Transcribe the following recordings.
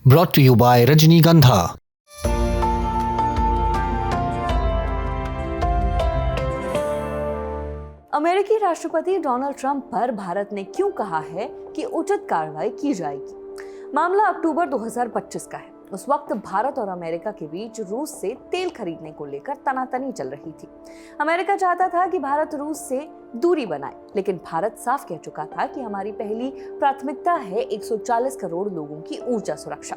Brought to you by Rajnigandha. अमेरिकी राष्ट्रपति Donald Trump पर भारत ने क्यों कहा है कि उचित कार्रवाई की जाएगी। मामला अक्टूबर 2025 का है। उस वक्त भारत और अमेरिका के बीच रूस से तेल खरीदने को लेकर तनातनी चल रही थी। अमेरिका चाहता था कि भारत रूस से दूरी बनाए, लेकिन भारत साफ कह चुका था कि हमारी पहली प्राथमिकता है 140 करोड़ लोगों की ऊर्जा सुरक्षा।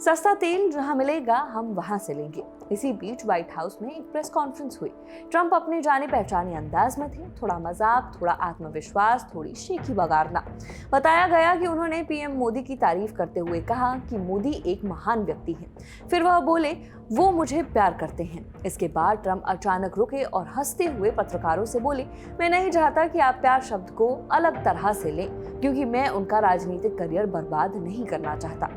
सस्ता तेल जहां मिलेगा हम वहां से लेंगे। इसी बीच व्हाइट हाउस में एक प्रेस कॉन्फ्रेंस हुई। ट्रंप अपने जाने पहचाने अंदाज में थे, थोड़ा मजाक, थोड़ा आत्मविश्वास, थोड़ी शेखी बगारना। बताया गया कि उन्होंने पीएम मोदी की तारीफ करते हुए कहा कि मोदी एक महान व्यक्ति हैं। फिर वह बोले, वो मुझे प्यार करते हैं। इसके बाद ट्रंप अचानक रुके और हंसते हुए पत्रकारों से बोले, मैं नहीं चाहता कि आप प्यार शब्द को अलग तरह से लें, क्योंकि मैं उनका राजनीतिक करियर बर्बाद नहीं करना चाहता।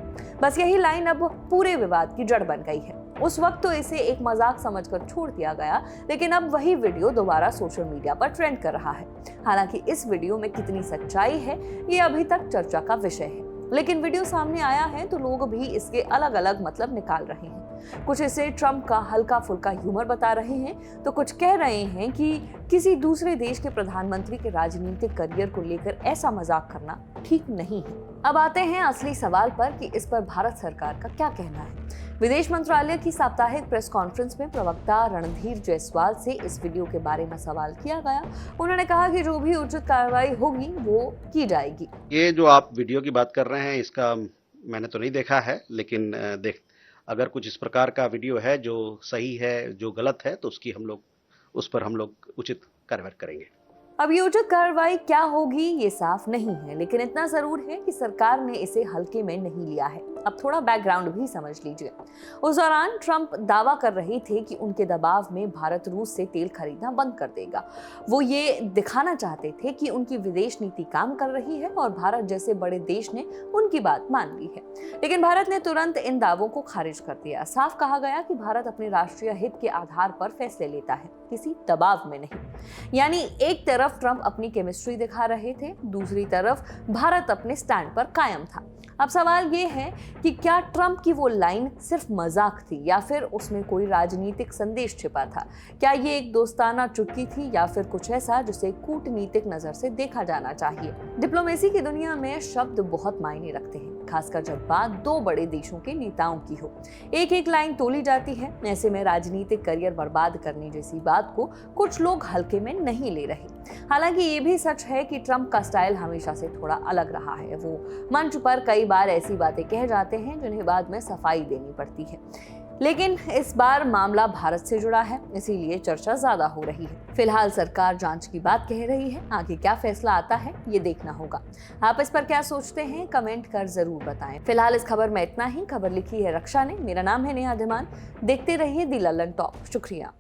बस यही लाइन अब पूरे विवाद की जड़ बन गई है। उस वक्त तो इसे एक मजाक समझकर छोड़ दिया गया, लेकिन अब वही वीडियो दोबारा सोशल मीडिया पर ट्रेंड कर रहा है। हालांकि इस वीडियो में कितनी सच्चाई है ये अभी तक चर्चा का विषय है, लेकिन वीडियो सामने आया है तो लोग भी इसके अलग अलग मतलब निकाल रहे हैं। कुछ इसे ट्रंप का हल्का फुल्का ह्यूमर बता रहे हैं, तो कुछ कह रहे हैं कि किसी दूसरे देश के प्रधानमंत्री के राजनीतिक करियर को लेकर ऐसा मजाक करना ठीक नहीं है। अब आते हैं असली सवाल पर कि इस पर भारत सरकार का क्या कहना है। विदेश मंत्रालय की साप्ताहिक प्रेस कॉन्फ्रेंस में प्रवक्ता रणधीर जायसवाल से इस वीडियो के बारे में सवाल किया गया। उन्होंने कहा कि जो भी उचित कार्रवाई होगी वो की जाएगी। ये जो आप वीडियो की बात कर रहे हैं इसका मैंने तो नहीं देखा है, लेकिन अगर कुछ इस प्रकार का वीडियो है जो सही है, जो गलत है, तो उस पर हम लोग उचित कार्रवाई करेंगे। अब ये उचित कार्रवाई क्या होगी ये साफ नहीं है, लेकिन इतना जरूर है कि सरकार ने इसे हल्के में नहीं लिया है। अब थोड़ा बैकग्राउंड भी समझ लीजिए। उस दौरान ट्रंप दावा कर रहे थे कि उनके दबाव में भारत रूस से तेल खरीदना बंद कर देगा। वो ये दिखाना चाहते थे कि उनकी विदेश नीति काम कर रही है और भारत जैसे बड़े देश ने उनकी बात मान ली है। लेकिन भारत ने तुरंत इन दावों को खारिज कर दिया। साफ कहा गया कि भारत अपने राष्ट्रीय हित के आधार पर फैसले लेता है, किसी दबाव में नहीं। यानी एक तरफ ट्रंप अपनी केमिस्ट्री दिखा रहे थे, दूसरी तरफ भारत अपने स्टैंड पर कायम था। अब सवाल ये है कि क्या ट्रंप की वो लाइन सिर्फ मजाक थी या फिर उसमें कोई राजनीतिक संदेश छिपा था? क्या ये एक दोस्ताना चुटकी थी या फिर कुछ ऐसा जिसे कूटनीतिक नजर से देखा जाना चाहिए? डिप्लोमेसी की दुनिया में शब्द बहुत मायने रखते हैं, खासकर जब बात दो बड़े देशों के नेताओं की हो। एक एक लाइन तोली जाती है। ऐसे में राजनीतिक करियर बर्बाद करने जैसी बात को कुछ लोग हल्के में नहीं ले रहे। हालांकि ये भी सच है कि ट्रंप का स्टाइल हमेशा से थोड़ा अलग रहा है। वो मंच पर कई बार ऐसी बातें कह जाते हैं जिन्हें बाद में सफाई देनी पड़ती है। लेकिन इस बार मामला भारत से जुड़ा है, इसीलिए चर्चा ज्यादा हो रही है। फिलहाल सरकार जांच की बात कह रही है, आगे क्या फैसला आता है ये देखना होगा। आप इस पर क्या सोचते हैं कमेंट कर जरूर बताएं। फिलहाल इस खबर में इतना ही। खबर लिखी है रक्षा ने। मेरा नाम है नेहा धीमान। देखते रहिए दी लल्लन टॉप। शुक्रिया।